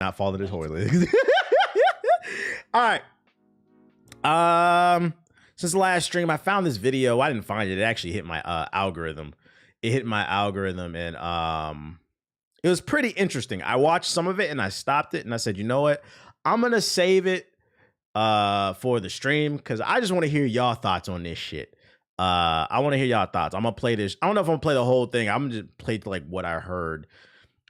Not fall to the toilet. All right. Since the last stream, I found this video. I didn't find it. It actually hit my algorithm. It hit my algorithm, and it was pretty interesting. I watched some of it and I stopped it and I said, you know what? I'm gonna save it for the stream because I just want to hear y'all thoughts on this shit. I want to hear y'all thoughts. I'm gonna play this. I don't know if I'm gonna play the whole thing. I'm gonna just play like what I heard.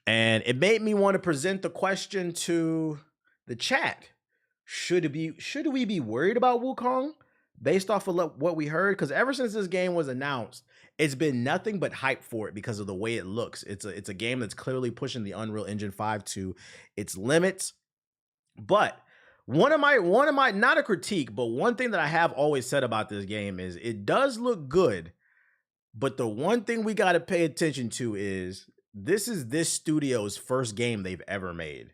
And it made me want to present the question to the chat. Should we be worried about Wukong based off of what we heard? Because ever since this game was announced, it's been nothing but hype for it because of the way it looks. It's a game that's clearly pushing the Unreal Engine 5 to its limits. But one of my not a critique, but one thing that I have always said about this game is it does look good. But the one thing we got to pay attention to is this is this studio's first game they've ever made.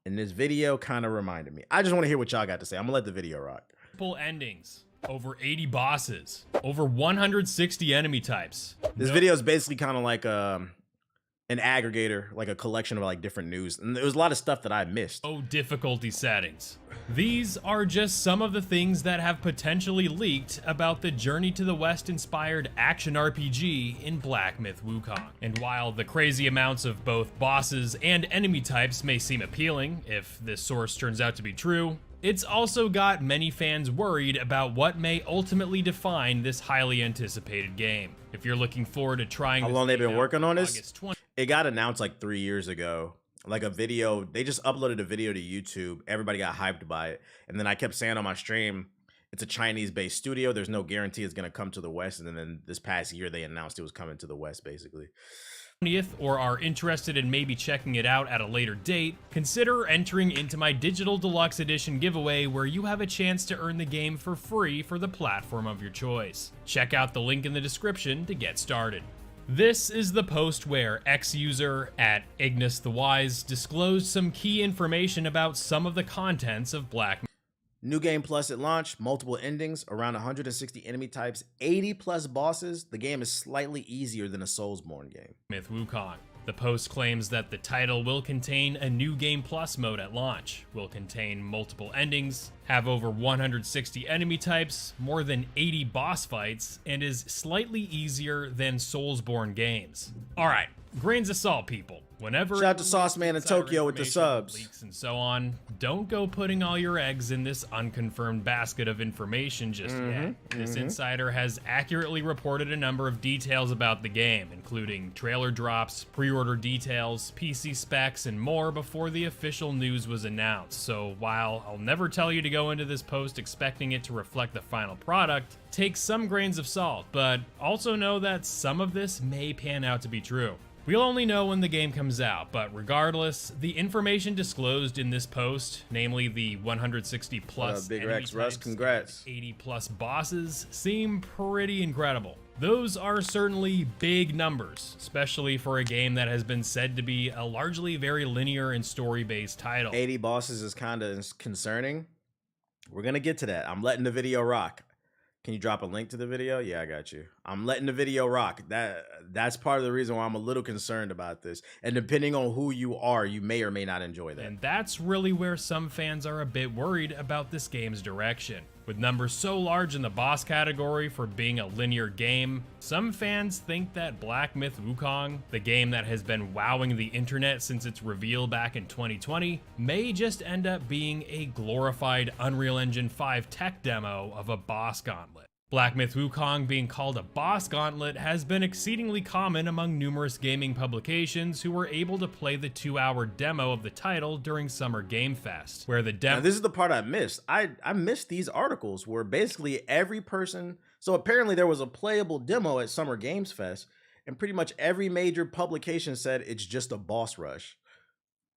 And this video kind of reminded me. I just want to hear what y'all got to say. I'm gonna let the video rock. Multiple endings, over 80 bosses, over 160 enemy types. This video is basically kind of like an aggregator, like a collection of like different news. And there was a lot of stuff that I missed. No difficulty settings. These are just some of the things that have potentially leaked about the Journey to the West inspired action RPG in Black Myth Wukong. And while the crazy amounts of both bosses and enemy types may seem appealing, if this source turns out to be true, it's also got many fans worried about what may ultimately define this highly anticipated game. If you're looking forward to trying how long they've been working on this, it got announced like 3 years ago. Like a video, they just uploaded a video to YouTube. Everybody got hyped by it. And then I kept saying on my stream, it's a Chinese-based studio. There's no guarantee it's going to come to the West. And then this past year, they announced it was coming to the West, basically. Or are interested in maybe checking it out at a later date, consider entering into my Digital Deluxe Edition giveaway where you have a chance to earn the game for free for the platform of your choice. Check out the link in the description to get started. This is the post where ex-user at Ignis the Wise disclosed some key information about some of the contents of Black Myth. New Game Plus at launch, multiple endings, around 160 enemy types, 80 plus bosses. The game is slightly easier than a Soulsborne game. Myth Wukong. The post claims that the title will contain a New Game Plus mode at launch, will contain multiple endings, have over 160 enemy types, more than 80 boss fights, and is slightly easier than Soulsborne games. Alright, grains of salt, people. Whenever shout out to Sauce Man in Tokyo with the subs. Leaks and so on, don't go putting all your eggs in this unconfirmed basket of information just yet. This insider has accurately reported a number of details about the game, including trailer drops, pre-order details, PC specs, and more before the official news was announced. So while I'll never tell you to go into this post expecting it to reflect the final product, take some grains of salt, but also know that some of this may pan out to be true. We'll only know when the game comes out, but regardless, the information disclosed in this post, namely the 160 plus Big enemy Rex, Russ, types, congrats. 80 plus bosses, seem pretty incredible. Those are certainly big numbers, especially for a game that has been said to be a largely very linear and story-based title. 80 bosses is kind of concerning. We're gonna get to that. I'm letting the video rock. Can you drop a link to the video? Yeah, I got you. I'm letting the video rock. That's part of the reason why I'm a little concerned about this. And depending on who you are, you may or may not enjoy that. And that's really where some fans are a bit worried about this game's direction. With numbers so large in the boss category for being a linear game, some fans think that Black Myth Wukong, the game that has been wowing the internet since its reveal back in 2020, may just end up being a glorified Unreal Engine 5 tech demo of a boss gauntlet. Black Myth Wukong being called a boss gauntlet has been exceedingly common among numerous gaming publications who were able to play the 2-hour demo of the title during Summer Game Fest, where the demo— Now, this is the part I missed. I missed these articles where basically every person— so apparently there was a playable demo at Summer Games Fest, and pretty much every major publication said it's just a boss rush.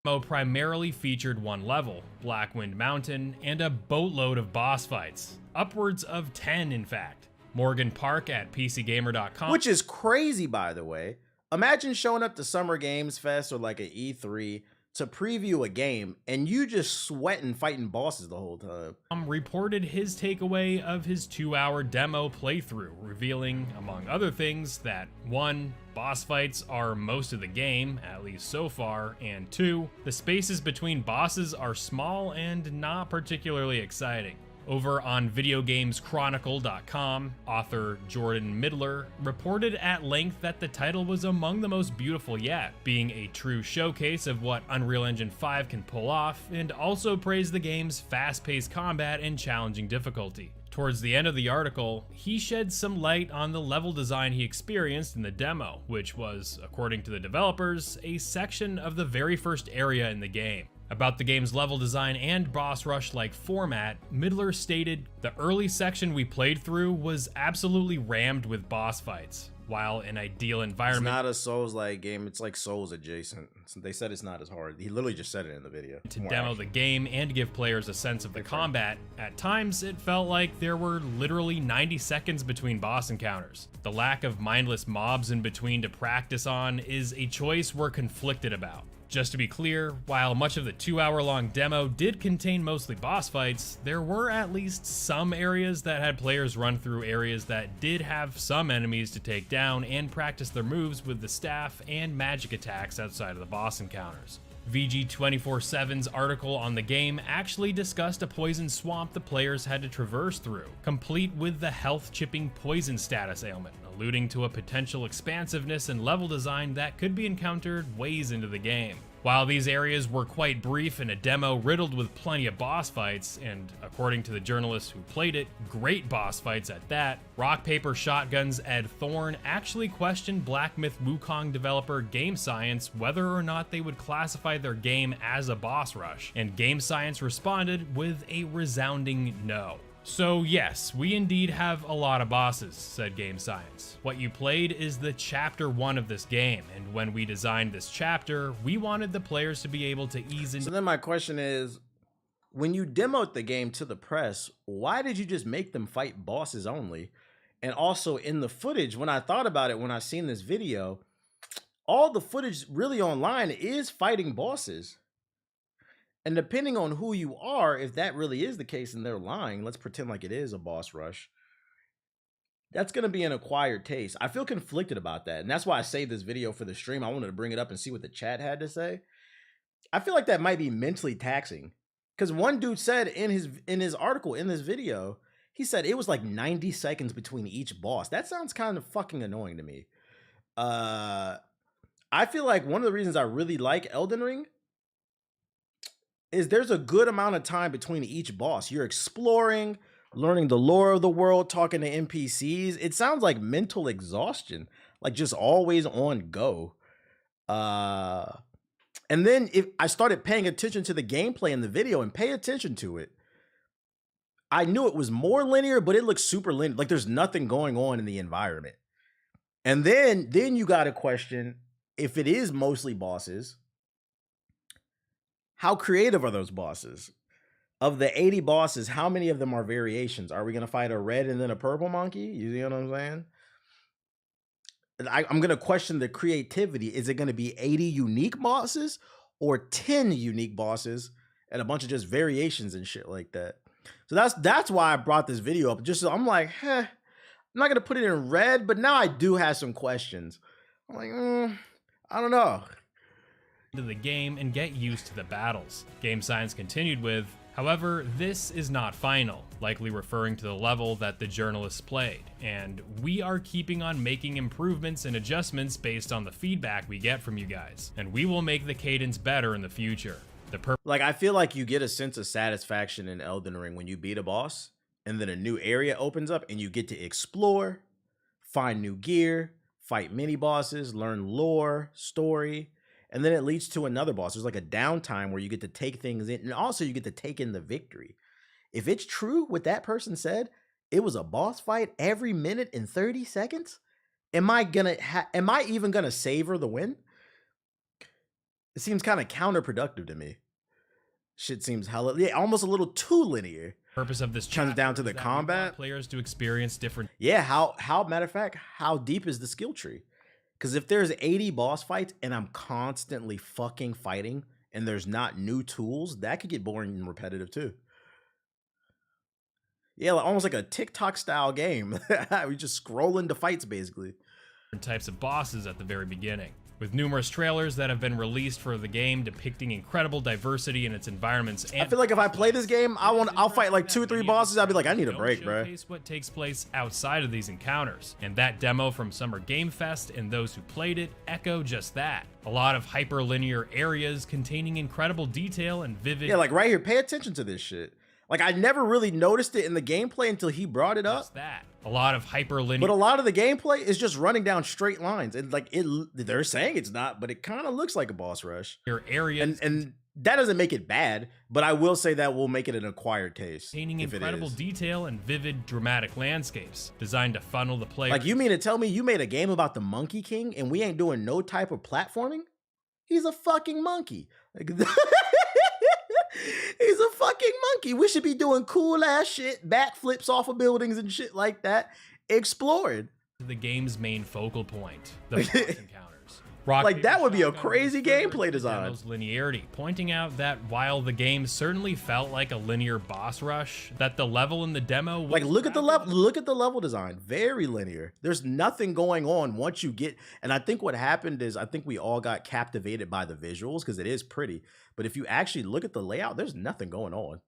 Primarily featured one level, Blackwind Mountain, and a boatload of boss fights. Upwards of 10, in fact. Morgan Park at PCGamer.com. Which is crazy, by the way. Imagine showing up to Summer Games Fest or like an E3 to preview a game and you just sweating fighting bosses the whole time. Reported his takeaway of his 2-hour demo playthrough, revealing, among other things, that 1. Boss fights are most of the game, at least so far, and 2. The spaces between bosses are small and not particularly exciting. Over on videogameschronicle.com, author Jordan Midler reported at length that the title was among the most beautiful yet, being a true showcase of what Unreal Engine 5 can pull off, and also praised the game's fast-paced combat and challenging difficulty. Towards the end of the article, he shed some light on the level design he experienced in the demo, which was, according to the developers, a section of the very first area in the game. About the game's level design and boss rush-like format, Midler stated, "The early section we played through was absolutely rammed with boss fights. While an ideal environment..." It's not a Souls-like game, it's like Souls adjacent. So they said it's not as hard. He literally just said it in the video. To demo the game and give players a sense of the combat, at times it felt like there were literally 90 seconds between boss encounters. The lack of mindless mobs in between to practice on is a choice we're conflicted about. Just to be clear, while much of the 2-hour-long demo did contain mostly boss fights, there were at least some areas that had players run through areas that did have some enemies to take down and practice their moves with the staff and magic attacks outside of the boss encounters. VG247's article on the game actually discussed a poison swamp the players had to traverse through, complete with the health-chipping poison status ailment, alluding to a potential expansiveness and level design that could be encountered ways into the game. While these areas were quite brief in a demo riddled with plenty of boss fights, and according to the journalists who played it, great boss fights at that, Rock Paper Shotgun's Ed Thorne actually questioned Black Myth Wukong developer Game Science whether or not they would classify their game as a boss rush, and Game Science responded with a resounding no. "So yes, we indeed have a lot of bosses," said Game Science. "What you played is the chapter 1 of this game, and when we designed this chapter, we wanted the players to be able to ease into..." So then my question is, when you demoed the game to the press, why did you just make them fight bosses only? And also in the footage, when I thought about it, when I seen this video, all the footage really online is fighting bosses. And depending on who you are, if that really is the case and they're lying, let's pretend like it is a boss rush, that's going to be an acquired taste. I feel conflicted about that. And that's why I saved this video for the stream. I wanted to bring it up and see what the chat had to say. I feel like that might be mentally taxing. Because one dude said in his article, in this video, he said it was like 90 seconds between each boss. That sounds kind of fucking annoying to me. I feel like one of the reasons I really like Elden Ring is there's a good amount of time between each boss. You're exploring, learning the lore of the world, talking to NPCs. It sounds like mental exhaustion, like just always on go. And then if I started paying attention to the gameplay in the video and pay attention to it, I knew it was more linear, but it looks super linear. Like there's nothing going on in the environment. And then you got to question, if it is mostly bosses, how creative are those bosses? Of the 80 bosses, how many of them are variations? Are we going to fight a red and then a purple monkey? You see what I'm saying? I'm going to question the creativity. Is it going to be 80 unique bosses or 10 unique bosses and a bunch of just variations and shit like that? So that's why I brought this video up. Just so I'm like, I'm not going to put it in red, but now I do have some questions. I'm like, I don't know. To the game and get used to the battles. Game Science continued with, "However, this is not final," likely referring to the level that the journalists played, "and we are keeping on making improvements and adjustments based on the feedback we get from you guys, and we will make the cadence better in the future." Like, I feel like you get a sense of satisfaction in Elden Ring when you beat a boss and then a new area opens up and you get to explore, find new gear, fight mini bosses, learn lore, story. And then it leads to another boss. There's like a downtime where you get to take things in, and also you get to take in the victory. If it's true what that person said, it was a boss fight every minute in 30 seconds. Am I even gonna savor the win? It seems kind of counterproductive to me. Shit seems almost a little too linear. Purpose of this comes down to the combat. Players to experience different. Yeah, how matter of fact, how deep is the skill tree? Because if there's 80 boss fights and I'm constantly fucking fighting and there's not new tools, that could get boring and repetitive too. Yeah, like, almost like a TikTok style game. We just scroll into fights basically. Types of bosses at the very beginning, with numerous trailers that have been released for the game depicting incredible diversity in its environments. And I feel like if I play this game, I'll fight like 2 or 3 bosses. I'll be like, I need a break, bro. Showcase what takes place outside of these encounters, and that demo from Summer Game Fest and those who played it echo just that. A lot of hyperlinear areas containing incredible detail and vivid. Yeah, like right here, pay attention to this shit. Like I never really noticed it in the gameplay until he brought it up. Just that. A lot of hyperlinear. But a lot of the gameplay is just running down straight lines. And like they're saying it's not, but it kind of looks like a boss rush. Your areas. And that doesn't make it bad, but I will say that will make it an acquired taste. Containing incredible detail and vivid, dramatic landscapes designed to funnel the player. Like you mean to tell me you made a game about the Monkey King and we ain't doing no type of platforming? He's a fucking monkey. Like, he's a fucking monkey. We should be doing cool ass shit, backflips off of buildings and shit like that. Exploring. The game's main focal point, the boss encounters. Like that would be a crazy gameplay design. Linearity, pointing out that while the game certainly felt like a linear boss rush, that the level in the demo was like look at the level design, very linear. There's nothing going on once you get, and I think what happened is I think we all got captivated by the visuals because it is pretty, but if you actually look at the layout, there's nothing going on.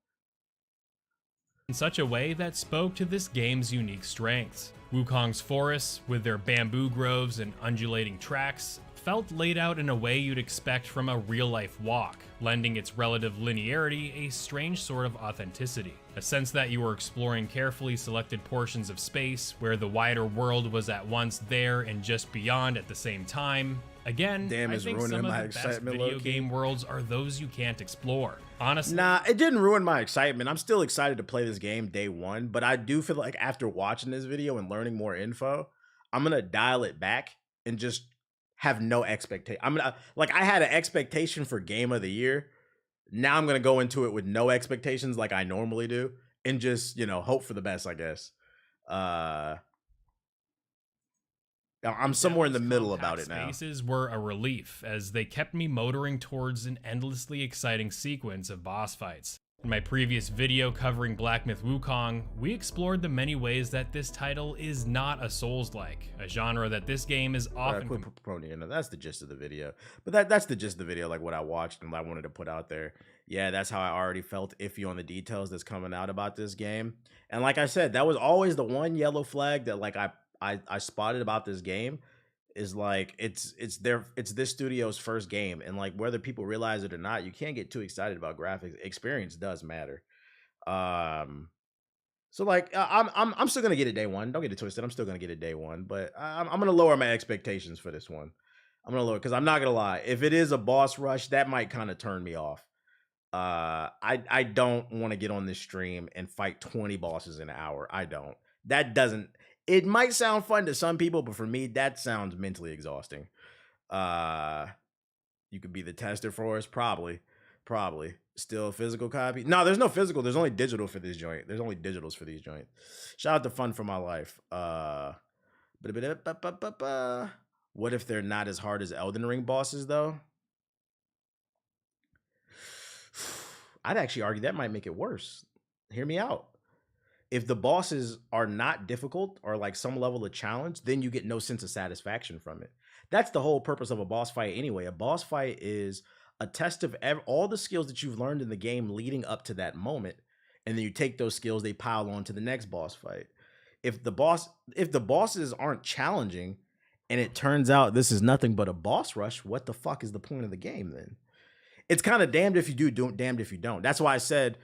In such a way that spoke to this game's unique strengths. Wukong's forests, with their bamboo groves and undulating tracks, felt laid out in a way you'd expect from a real-life walk, lending its relative linearity a strange sort of authenticity. A sense that you were exploring carefully selected portions of space, where the wider world was at once there and just beyond at the same time. Again, I think some of the best video game worlds are those you can't explore. Honestly. Nah, it didn't ruin my excitement. I'm still excited to play this game day one, but I do feel like after watching this video and learning more info, I'm gonna dial it back and just have no expectation. I had an expectation for game of the year. Now I'm gonna go into it with no expectations like I normally do and just, hope for the best, I guess. I'm somewhere in the middle about it now. Spaces were a relief, as they kept me motoring towards an endlessly exciting sequence of boss fights. In my previous video covering Black Myth Wukong, we explored the many ways that this title is not a Souls-like, a genre that this game is often... That's the gist of the video. But that's the gist of the video, like what I watched and I wanted to put out there. Yeah, that's how I already felt iffy on the details that's coming out about this game. And like I said, that was always the one yellow flag that like I spotted about this game is like it's this studio's first game, and like whether people realize it or not, you can't get too excited about graphics. Experience does matter. So like I'm still gonna get it day one. Don't get it twisted. I'm still gonna get it day one, but I'm gonna lower my expectations for this one. I'm gonna lower because I'm not gonna lie. If it is a boss rush, that might kind of turn me off. I don't want to get on this stream and fight 20 bosses in an hour. I don't. That doesn't. It might sound fun to some people, but for me, that sounds mentally exhausting. You could be the tester for us, probably. Still a physical copy? No, there's no physical. There's only digital for this joint. There's only digitals for these joints. Shout out to Fun for My Life. What if they're not as hard as Elden Ring bosses, though? I'd actually argue that might make it worse. Hear me out. If the bosses are not difficult or like some level of challenge, then you get no sense of satisfaction from it. That's the whole purpose of a boss fight anyway. A boss fight is a test of all the skills that you've learned in the game leading up to that moment. And then you take those skills, they pile on to the next boss fight. If the bosses aren't challenging and it turns out this is nothing but a boss rush, what the fuck is the point of the game then? It's kind of damned if you do, damned if you don't. That's why I said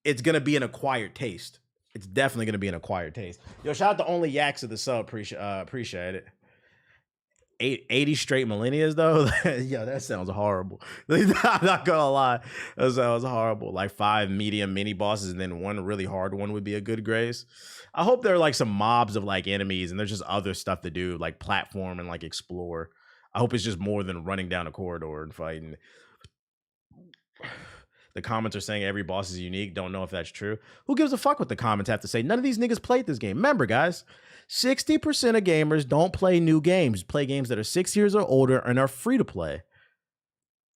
it's going to be an acquired taste. It's definitely going to be an acquired taste. Yo, shout out to Only Yaks of the sub. Appreciate it. 80 straight millennials, though? Yo, that sounds horrible. I'm not going to lie. That sounds horrible. Like 5 medium mini bosses and then one really hard one would be a good grace. I hope there are like some mobs of like enemies and there's just other stuff to do, like platform and like explore. I hope it's just more than running down a corridor and fighting. The comments are saying every boss is unique. Don't know if that's true. Who gives a fuck what the comments have to say? None of these niggas played this game. Remember, guys, 60% of gamers don't play new games. Play games that are 6 years or older and are free to play.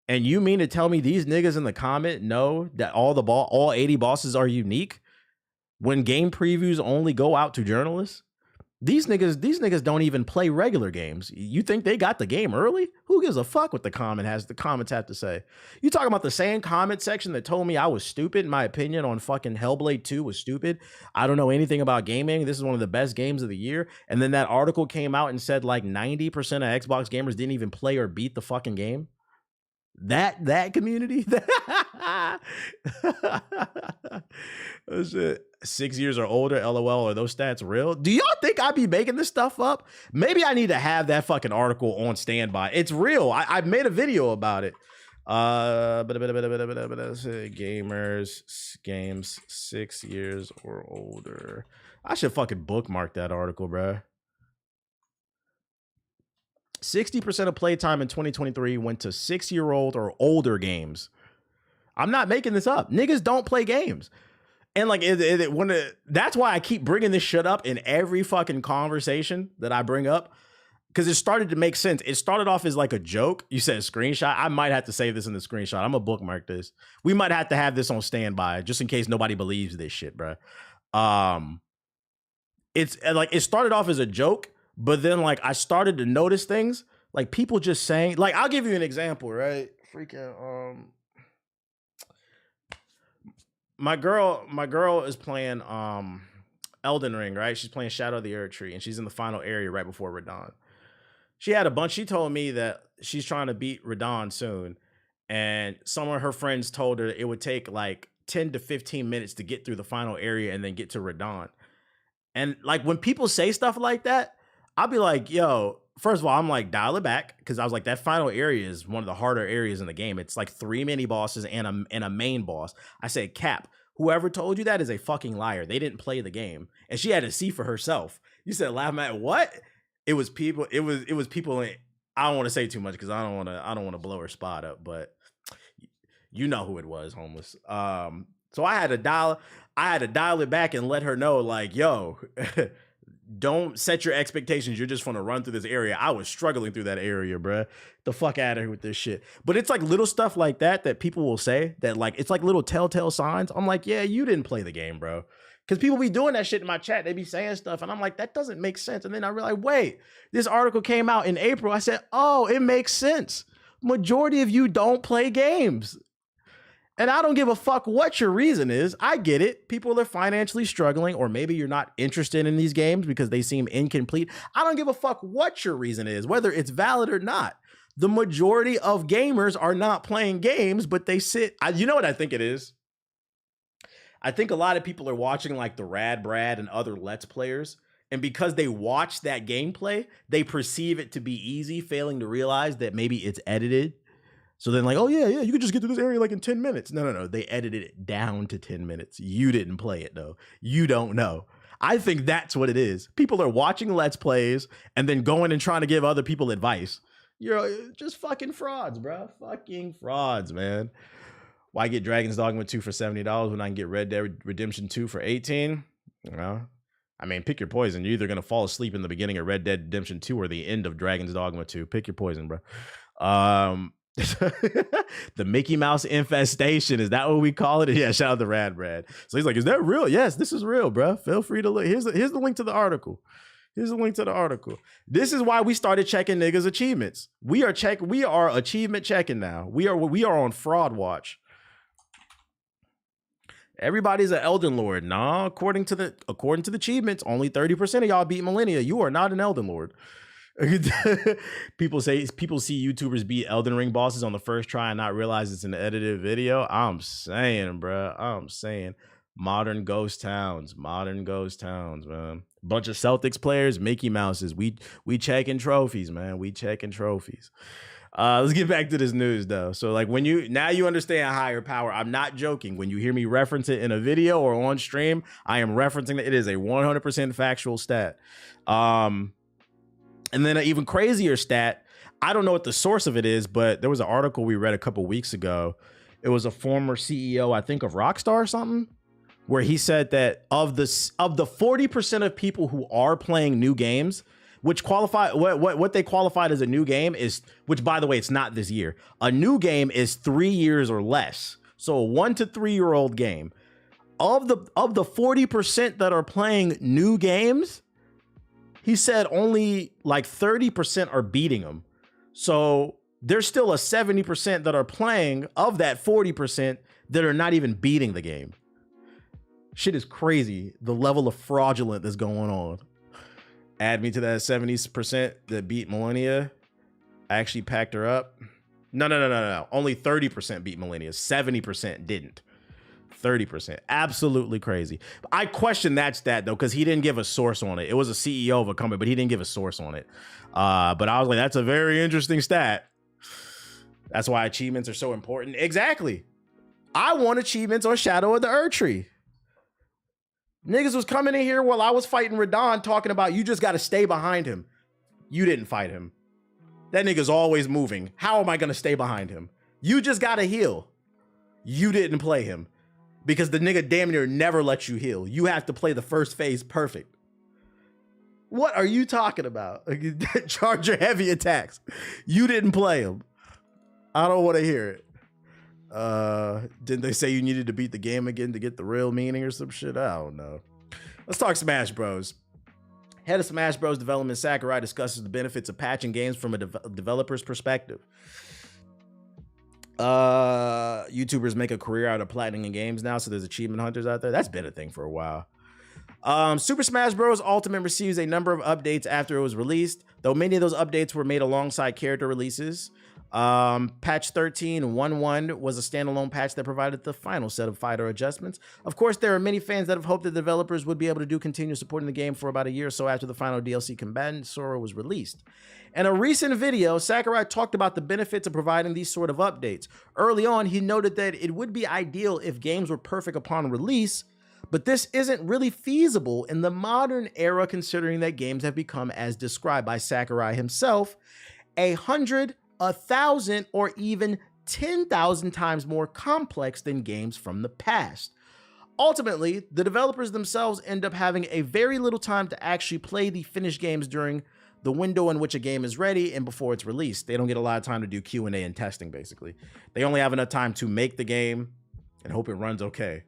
And you mean to tell me these niggas in the comment know that all 80 bosses are unique when game previews only go out to journalists? These niggas don't even play regular games. You think they got the game early? Who gives a fuck what the comments have to say? You talking about the same comment section that told me I was stupid, my opinion on fucking Hellblade 2 was stupid. I don't know anything about gaming. This is one of the best games of the year. And then that article came out and said like 90% of Xbox gamers didn't even play or beat the fucking game. That community? Oh, shit. 6 years or older, LOL. Are those stats real? Do y'all think I be making this stuff up? Maybe I need to have that fucking article on standby. It's real. I made a video about it. Gamers, games 6 years or older. I should fucking bookmark that article, bro. 60% of playtime in 2023 went to 6-year-old or older games. I'm not making this up. Niggas don't play games. And like, that's why I keep bringing this shit up in every fucking conversation that I bring up. Because it started to make sense. It started off as like a joke. You said screenshot. I might have to save this in the screenshot. I'm gonna bookmark this. We might have to have this on standby just in case nobody believes this shit, bro. It's like, it started off as a joke. But then, like, I started to notice things, like people just saying, like, I'll give you an example, right? Freaking, my girl is playing Elden Ring, right? She's playing Shadow of the Erdtree, and she's in the final area right before Radahn. She told me that she's trying to beat Radahn soon, and some of her friends told her it would take like 10 to 15 minutes to get through the final area and then get to Radahn. And like, when people say stuff like that, I'll be like, yo, first of all, I'm like, dial it back. Because I was like, that final area is one of the harder areas in the game. It's like 3 mini bosses and a main boss. I said, Cap, whoever told you that is a fucking liar. They didn't play the game. And she had to see for herself. You said, laugh at what? It was people. It was people. I don't want to say too much because I don't want to blow her spot up. But you know who it was, homeless. So I had to dial it back and let her know, like, yo, don't set your expectations. You're just going to run through this area. I was struggling through that area, bruh. The fuck out of here with this shit. But it's like little stuff like that people will say that, like, it's like little telltale signs. I'm like, yeah, you didn't play the game, bro. Because people be doing that shit in my chat. They be saying stuff. And I'm like, that doesn't make sense. And then I realized, wait, this article came out in April. I said, oh, it makes sense. Majority of you don't play games. And I don't give a fuck what your reason is. I get it. People are financially struggling, or maybe you're not interested in these games because they seem incomplete. I don't give a fuck what your reason is, whether it's valid or not. The majority of gamers are not playing games, but they sit. You know what I think it is? I think a lot of people are watching like the Rad Brad and other Let's Players. And because they watch that gameplay, they perceive it to be easy, failing to realize that maybe it's edited. So then like, oh yeah, you could just get to this area like in 10 minutes. No. They edited it down to 10 minutes. You didn't play it though. You don't know. I think that's what it is. People are watching Let's Plays and then going and trying to give other people advice. You're just fucking frauds, bro. Fucking frauds, man. Why get Dragon's Dogma 2 for $70 when I can get Red Dead Redemption 2 for $18? Well, I mean, pick your poison. You're either going to fall asleep in the beginning of Red Dead Redemption 2 or the end of Dragon's Dogma 2. Pick your poison, bro. The Mickey Mouse infestation, is that what we call it? Yeah, shout out to Rad Brad. So he's like, is that real? Yes, this is real, bro. Feel free to look. Here's the link to the article. This is why we started checking niggas' achievements. We are achievement checking now. We are on fraud watch. Everybody's an Elden Lord. Nah, according to the achievements, only 30% of y'all beat Millennia. You are not an Elden Lord. People see YouTubers beat Elden Ring bosses on the first try and not realize it's an edited video. I'm saying, modern ghost towns, man. Bunch of Celtics players, Mickey Mouses. We checking trophies, man. We checking trophies. Let's get back to this news though. So like now you understand higher power. I'm not joking. When you hear me reference it in a video or on stream, I am referencing that it is a 100% factual stat. And then an even crazier stat, I don't know what the source of it is, but there was an article we read a couple weeks ago. It was a former CEO, I think, of Rockstar or something, where he said that of the 40% of people who are playing new games, which qualify what they qualified as a new game is, which by the way, it's not this year. A new game is 3 years or less. So a 1 to 3 year old game. Of the 40% that are playing new games, he said only like 30% are beating them. So there's still a 70% that are playing of that 40% that are not even beating the game. Shit is crazy. The level of fraudulent that's going on. Add me to that 70% that beat Millennia. I actually packed her up. No. Only 30% beat Millennia. 70% didn't. 30%. Absolutely crazy. I question that stat though, because he didn't give a source on it. It was a CEO of a company, but he didn't give a source on it. But I was like, that's a very interesting stat. That's why achievements are so important. Exactly. I want achievements on Shadow of the Erdtree. Niggas was coming in here while I was fighting Radon talking about you just got to stay behind him. You didn't fight him. That nigga's always moving. How am I going to stay behind him? You just got to heal. You didn't play him because the nigga damn near never lets you heal. You have to play the first phase perfect. What are you talking about? Charge your heavy attacks. You didn't play him. I don't want to hear it. Didn't they say you needed to beat the game again to get the real meaning or some shit? I don't know. Let's talk Smash Bros. Head of Smash Bros. Development Sakurai discusses the benefits of patching games from a developer's perspective. YouTubers make a career out of platining games now, so there's achievement hunters out there. That's been a thing for a while. Super Smash Bros. Ultimate receives a number of updates after it was released, though many of those updates were made alongside character releases. Patch 13.1.1 was a standalone patch that provided the final set of fighter adjustments. Of course, there are many fans that have hoped that the developers would be able to continue supporting the game for about a year or so after the final DLC Combatant Sora was released. In a recent video, Sakurai talked about the benefits of providing these sort of updates. Early on, he noted that it would be ideal if games were perfect upon release, but this isn't really feasible in the modern era considering that games have become, as described by Sakurai himself, 100, 1,000, or even 10,000 times more complex than games from the past. Ultimately, the developers themselves end up having a very little time to actually play the finished games during the window in which a game is ready and before it's released. They don't get a lot of time to do Q&A and testing, basically. They only have enough time to make the game and hope it runs okay.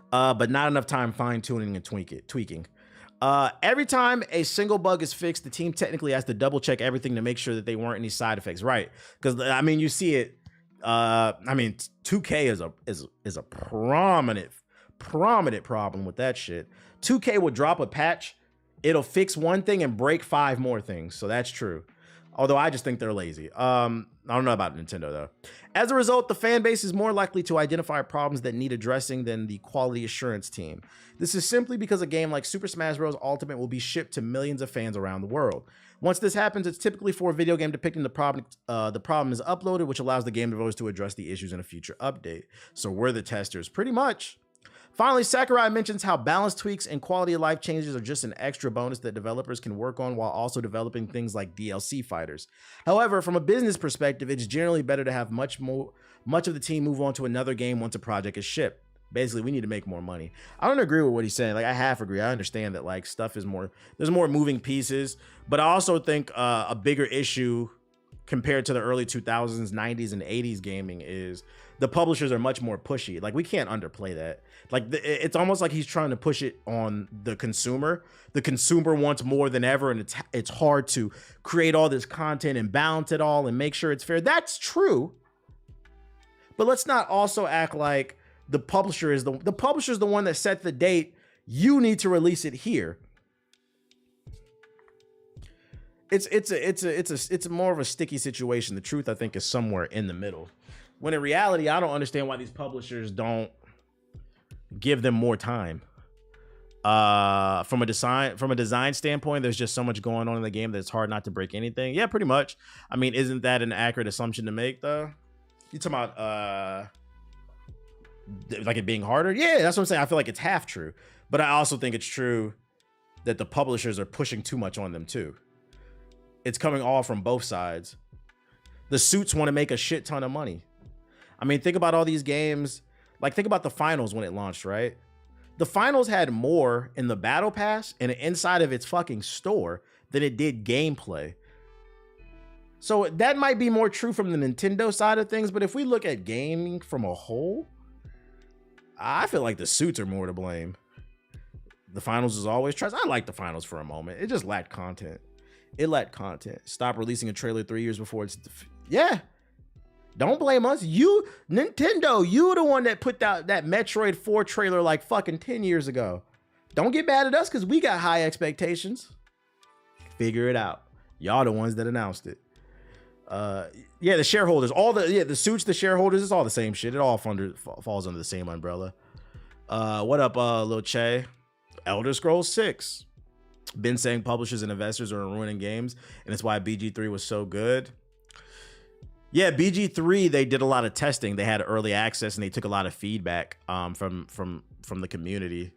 But not enough time fine-tuning and tweaking. Every time a single bug is fixed, the team technically has to double check everything to make sure that there weren't any side effects. Right. Because I mean, you see it. 2K is a prominent problem with that shit. 2K will drop a patch. It'll fix one thing and break 5 more things. So that's true. Although I just think they're lazy. I don't know about Nintendo though. As a result, the fan base is more likely to identify problems that need addressing than the quality assurance team. This is simply because a game like Super Smash Bros. Ultimate will be shipped to millions of fans around the world. Once this happens, it's typically for a video game depicting the problem is uploaded, which allows the game developers to address the issues in a future update. So we're the testers, pretty much. Finally, Sakurai mentions how balance tweaks and quality of life changes are just an extra bonus that developers can work on while also developing things like DLC fighters. However, from a business perspective, it's generally better to have much of the team move on to another game once a project is shipped. Basically, we need to make more money. I don't agree with what he's saying. Like, I half agree. I understand that like stuff is there's more moving pieces, but I also think a bigger issue compared to the early 2000s, 90s, and 80s gaming is the publishers are much more pushy. Like, we can't underplay that. Like, it's almost like he's trying to push it on the consumer. The consumer wants more than ever, and it's hard to create all this content and balance it all and make sure it's fair. That's true. But let's not also act like the publisher is the publisher's the one that set the date. You need to release it here. It's more of a sticky situation. The truth, I think, is somewhere in the middle. When in reality, I don't understand why these publishers don't give them more time. From a design standpoint, there's just so much going on in the game that it's hard not to break anything. Yeah, pretty much. I mean, isn't that an accurate assumption to make, though? You talking about like it being harder? Yeah, that's what I'm saying. I feel like it's half true, but I also think it's true that the publishers are pushing too much on them too. It's coming all from both sides. The suits want to make a shit ton of money. I mean, think about all these games. Like, think about the finals when it launched, right? The finals had more in the battle pass and inside of its fucking store than it did gameplay. So that might be more true from the Nintendo side of things, but if we look at gaming from a whole, I feel like the suits are more to blame. The finals is always tries. I like the finals for a moment. It just lacked content. It lacked content. Stop releasing a trailer 3 years before it's yeah. Don't blame us. You, Nintendo, you the one that put out that Metroid 4 trailer like fucking 10 years ago. Don't get mad at us because we got high expectations. Figure it out. Y'all the ones that announced it. Yeah, the shareholders, the suits, the shareholders, it's all the same shit. It all falls under the same umbrella. What up, Lil Che? Elder Scrolls 6. Been saying publishers and investors are ruining games, and it's why BG3 was so good. Yeah, BG3, they did a lot of testing. They had early access and they took a lot of feedback from the community.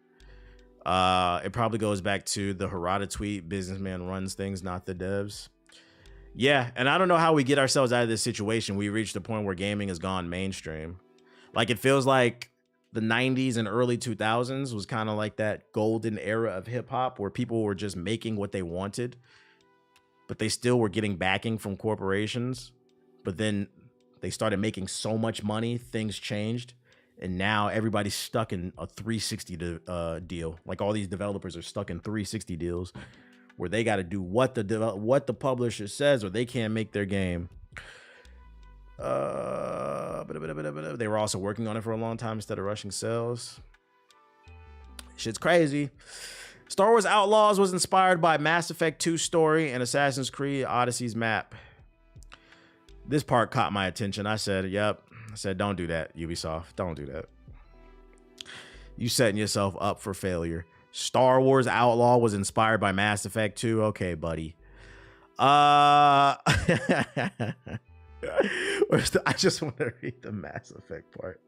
It probably goes back to the Harada tweet, businessman runs things, not the devs. Yeah, and I don't know how we get ourselves out of this situation. We reached a point where gaming has gone mainstream. Like, it feels like the 90s and early 2000s was kind of like that golden era of hip hop where people were just making what they wanted, but they still were getting backing from corporations. But then they started making so much money, things changed, and now everybody's stuck in a 360 deal. Like, all these developers are stuck in 360 deals where they got to do what the publisher says, or they can't make their game. They were also working on it for a long time instead of rushing sales. Shit's crazy. Star Wars Outlaws was inspired by Mass Effect 2 story and Assassin's Creed Odyssey's map. This part caught my attention. I said, yep. I said, don't do that, Ubisoft. Don't do that. You setting yourself up for failure. Star Wars Outlaw was inspired by Mass Effect 2. Okay, buddy. I just want to read the Mass Effect part.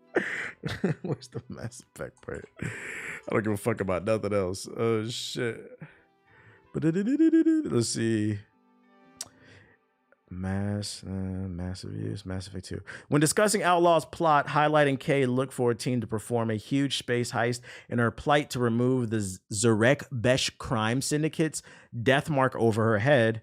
Where's the Mass Effect part? I don't give a fuck about nothing else. Oh, shit. Let's see. Massive use, Mass Effect 2. When discussing Outlaw's plot, highlighting Kay looked for a team to perform a huge space heist in her plight to remove the Zarek Besh crime syndicate's death mark over her head.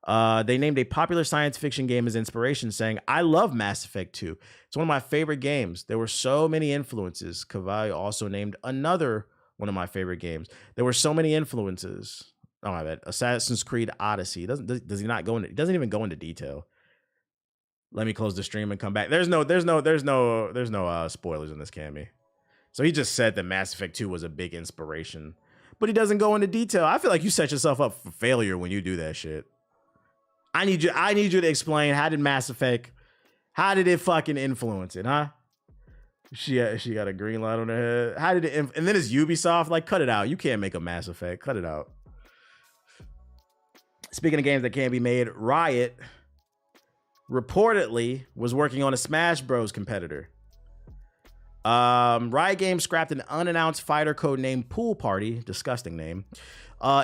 They named a popular science fiction game as inspiration, saying, I love Mass Effect 2. It's one of my favorite games. There were so many influences. Cavalli also named another one of my favorite games. There were so many influences. Oh, my bad. Assassin's Creed Odyssey. Does he not go into? He doesn't even go into detail. Let me close the stream and come back. There's no spoilers in this, Cammy. So he just said that Mass Effect 2 was a big inspiration, but he doesn't go into detail. I feel like you set yourself up for failure when you do that shit. I need you to explain, how did it fucking influence it, huh? She got a green light on her head. How did it? And then it's Ubisoft. Like, cut it out. You can't make a Mass Effect. Cut it out. Speaking of games that can't be made, Riot reportedly was working on a Smash Bros. Competitor. Riot Games scrapped an unannounced fighter code named Pool Party, disgusting name,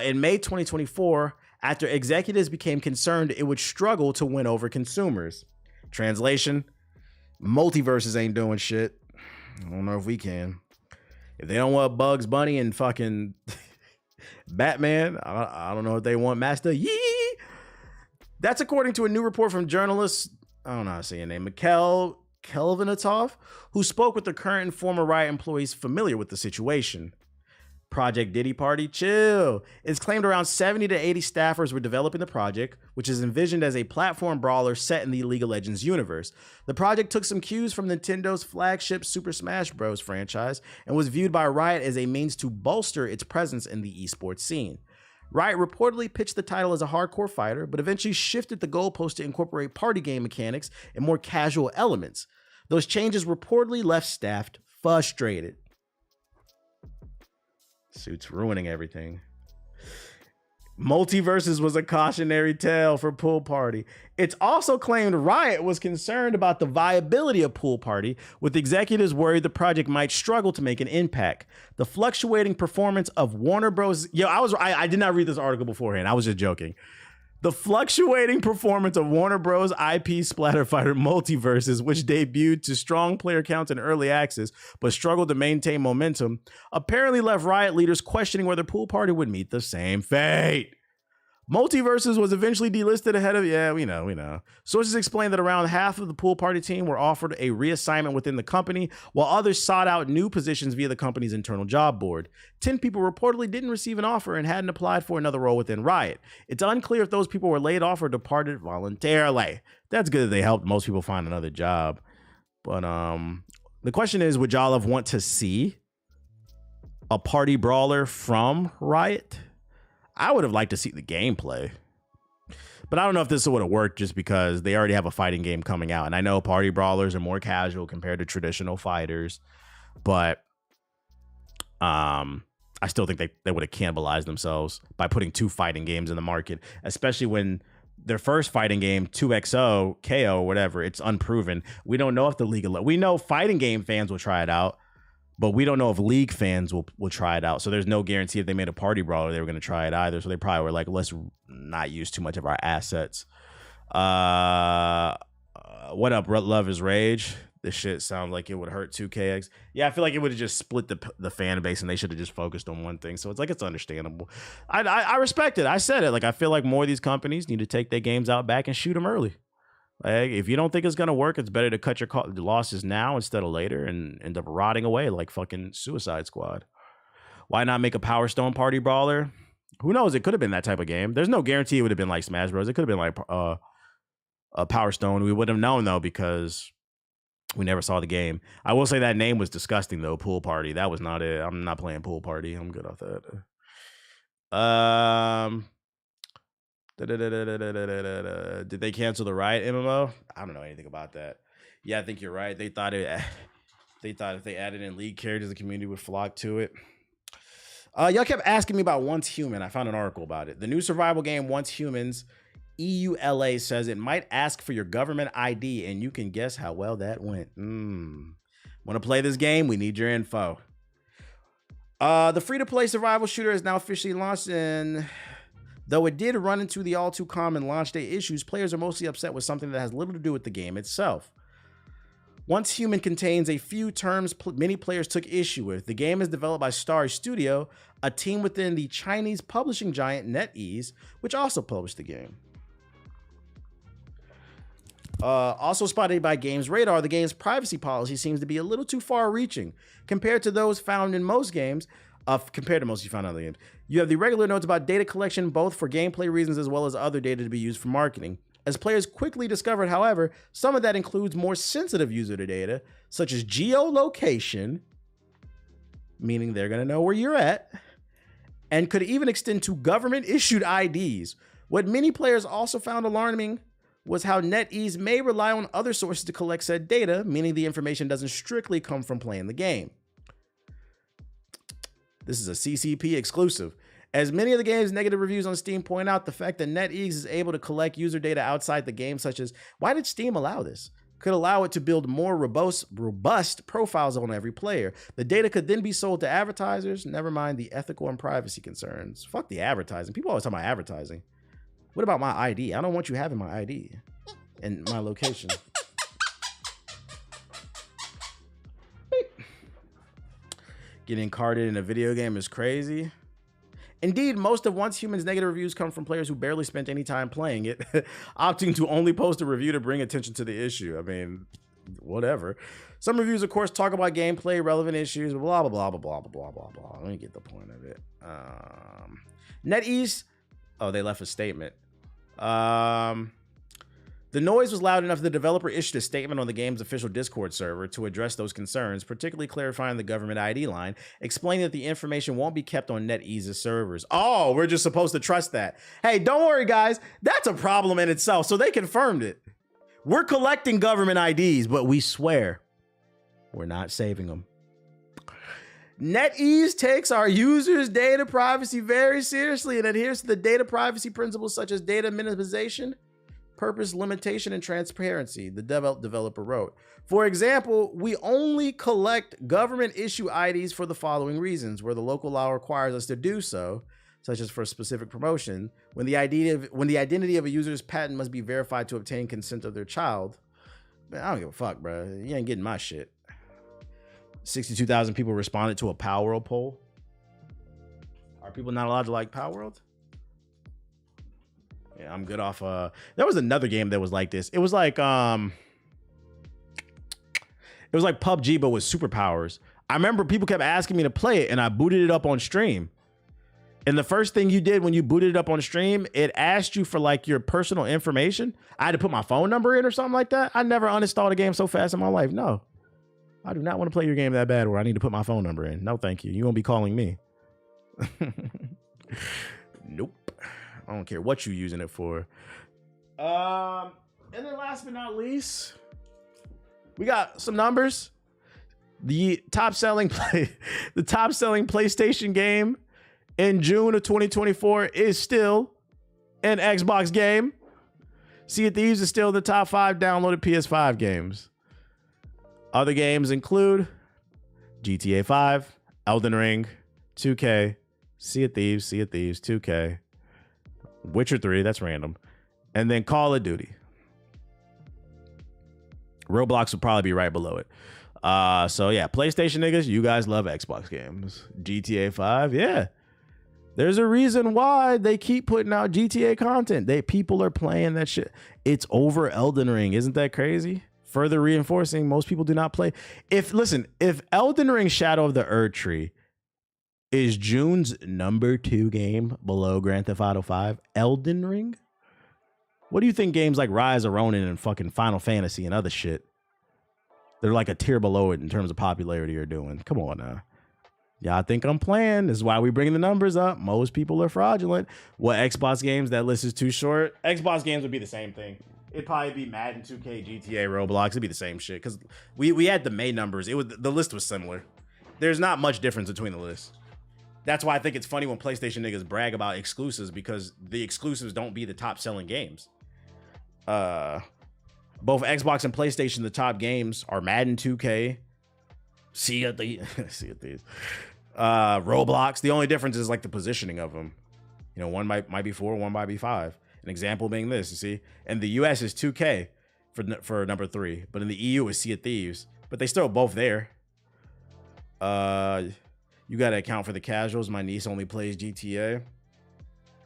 in May 2024 after executives became concerned it would struggle to win over consumers. Translation: multiverses ain't doing shit. I don't know if we can. If they don't want Bugs Bunny and fucking Batman, I don't know if they want Master Yi. That's according to a new report from journalist, I don't know how to say your name, Mikhail Kelvinatov, who spoke with the current and former Riot employees familiar with the situation. Project Diddy Party, chill. It's claimed around 70 to 80 staffers were developing the project, which is envisioned as a platform brawler set in the League of Legends universe. The project took some cues from Nintendo's flagship Super Smash Bros. Franchise and was viewed by Riot as a means to bolster its presence in the esports scene. Riot reportedly pitched the title as a hardcore fighter, but eventually shifted the goalpost to incorporate party game mechanics and more casual elements. Those changes reportedly left staff frustrated. Suits ruining everything. Multiverses was a cautionary tale for Pool Party. It's also claimed Riot was concerned about the viability of Pool Party, with executives worried the project might struggle to make an impact. The fluctuating performance of Warner Bros. I did not read this article beforehand. I was just joking. The fluctuating performance of Warner Bros. IP Splatter Fighter Multiverses, which debuted to strong player counts in early access but struggled to maintain momentum, apparently left Riot leaders questioning whether Pool Party would meet the same fate. Multiverses was eventually delisted ahead of, we know. Sources explained that around half of the Pool Party team were offered a reassignment within the company, while others sought out new positions via the company's internal job board. 10 people reportedly didn't receive an offer and hadn't applied for another role within Riot. It's unclear if those people were laid off or departed voluntarily. That's good that they helped most people find another job. But the question is, would y'all want to see a party brawler from Riot? I would have liked to see the gameplay, but I don't know if this would have worked just because they already have a fighting game coming out. And I know party brawlers are more casual compared to traditional fighters, but I still think they would have cannibalized themselves by putting 2 fighting games in the market, especially when their first fighting game, 2XO, KO, whatever, it's unproven. We don't know if the League of we know fighting game fans will try it out, but we don't know if League fans will try it out. So there's no guarantee if they made a party brawler, they were going to try it either. So they probably were like, let's not use too much of our assets. What up, Love is Rage? This shit sounds like it would hurt 2KX. Yeah, I feel like it would have just split the fan base and they should have just focused on one thing. So it's like, it's understandable. I respect it. I said it. Like, I feel like more of these companies need to take their games out back and shoot them early. Like, if you don't think it's going to work, it's better to cut your losses now instead of later and end up rotting away like fucking Suicide Squad. Why not make a Power Stone party brawler? Who knows? It could have been that type of game. There's no guarantee it would have been like Smash Bros. It could have been like a Power Stone. We wouldn't have known, though, because we never saw the game. I will say that name was disgusting, though. Pool Party. That was not it. I'm not playing Pool Party. I'm good off that. Did they cancel the Riot MMO? I don't know anything about that. Yeah, I think you're right. They thought if they added in League characters, the community would flock to it. Y'all kept asking me about Once Human. I found an article about it. The new survival game Once Humans, EULA, says it might ask for your government ID, and you can guess how well that went. Want to play this game? We need your info. The free-to-play survival shooter is now officially launched, and though it did run into the all too common launch day issues, players are mostly upset with something that has little to do with the game itself. Once Human contains a few terms many players took issue with. The game is developed by Starry Studio, a team within the Chinese publishing giant NetEase, which also published the game. Also spotted by Games Radar, the game's privacy policy seems to be a little too far-reaching compared to those found in most games. Compared to most you found in other games. You have the regular notes about data collection, both for gameplay reasons as well as other data to be used for marketing. As players quickly discovered, however, some of that includes more sensitive user data, such as geolocation, meaning they're going to know where you're at, and could even extend to government-issued IDs. What many players also found alarming was how NetEase may rely on other sources to collect said data, meaning the information doesn't strictly come from playing the game. This is a CCP exclusive. As many of the game's negative reviews on Steam point out, the fact that NetEase is able to collect user data outside the game, such as, why did Steam allow this? Could allow it to build more robust profiles on every player. The data could then be sold to advertisers, never mind the ethical and privacy concerns. Fuck the advertising. People always talk about advertising. What about my ID? I don't want you having my ID and my location. Getting carded in a video game is crazy. Indeed, most of Once Human's negative reviews come from players who barely spent any time playing it, opting to only post a review to bring attention to the issue. I mean, whatever. Some reviews, of course, talk about gameplay, relevant issues, blah, blah, blah, blah, blah, blah, blah, blah. Let me get the point of it. NetEase, oh, they left a statement. The noise was loud enough that the developer issued a statement on the game's official Discord server to address those concerns, particularly clarifying the government ID line, explaining that the information won't be kept on NetEase's servers. Oh, we're just supposed to trust that. Hey, don't worry, guys. That's a problem in itself. So they confirmed it. We're collecting government IDs, but we swear we're not saving them. NetEase takes our users' data privacy very seriously and adheres to the data privacy principles such as data minimization, purpose limitation, and transparency, the developer wrote. For example, we only collect government issue IDs for the following reasons, where the local law requires us to do so, such as for a specific promotion, when the identity of a user's patent must be verified to obtain consent of their child. Man, I don't give a fuck, bro. You ain't getting my shit. 62,000 people responded to a Power World poll. Are people not allowed to like Power World? Yeah, I'm good off. There was another game that was like this. It was like PUBG, but with superpowers. I remember people kept asking me to play it, and I booted it up on stream. And the first thing you did when you booted it up on stream, it asked you for like your personal information. I had to put my phone number in or something like that. I never uninstalled a game so fast in my life. No, I do not want to play your game that bad where I need to put my phone number in. No, thank you. You won't be calling me. Nope. I don't care what you're using it for. And then last but not least, we got some numbers. The top selling PlayStation game in June of 2024 is still an Xbox game. Sea of Thieves is still the top 5 downloaded PS5 games. Other games include GTA 5, Elden Ring, 2K, Sea of Thieves, 2K, Witcher 3, that's random, and then Call of Duty. Roblox would probably be right below it. So yeah, PlayStation niggas, you guys love Xbox games. GTA 5, yeah. There's a reason why they keep putting out GTA content. People are playing that shit. It's over Elden Ring. Isn't that crazy? Further reinforcing, most people do not play. If Elden Ring Shadow of the Erdtree is June's #2 game below Grand Theft Auto 5, Elden Ring? What do you think games like Rise of Ronin and fucking Final Fantasy and other shit, they're like a tier below it in terms of popularity, are doing? Come on now. Y'all think I'm playing. This is why we bring the numbers up. Most people are fraudulent. What Xbox games? That list is too short. Xbox games would be the same thing. It'd probably be Madden, 2K, GTA, Roblox. It'd be the same shit because we had the May numbers. The list was similar. There's not much difference between the lists. That's why I think it's funny when PlayStation niggas brag about exclusives, because the exclusives don't be the top selling games. Both Xbox and PlayStation, the top games are Madden, 2K, Sea of Thieves, Roblox. The only difference is like the positioning of them. You know, one might be 4, one might be 5. An example being this, you see, and the US is 2K for #3, but in the EU is Sea of Thieves. But they still both there. You got to account for the casuals. My niece only plays GTA.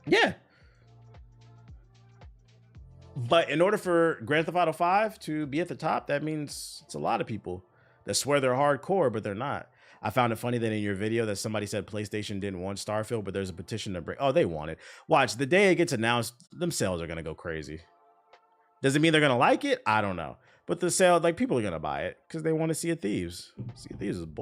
Yeah. But in order for Grand Theft Auto 5 to be at the top, that means it's a lot of people that swear they're hardcore, but they're not. I found it funny that in your video that somebody said PlayStation didn't want Starfield, but there's a petition to bring. Oh, they want it. Watch, the day it gets announced, them sales are going to go crazy. Does it mean they're going to like it? I don't know. But the sale, like, people are going to buy it because they want to see Sea of Thieves. Sea of Thieves is bull.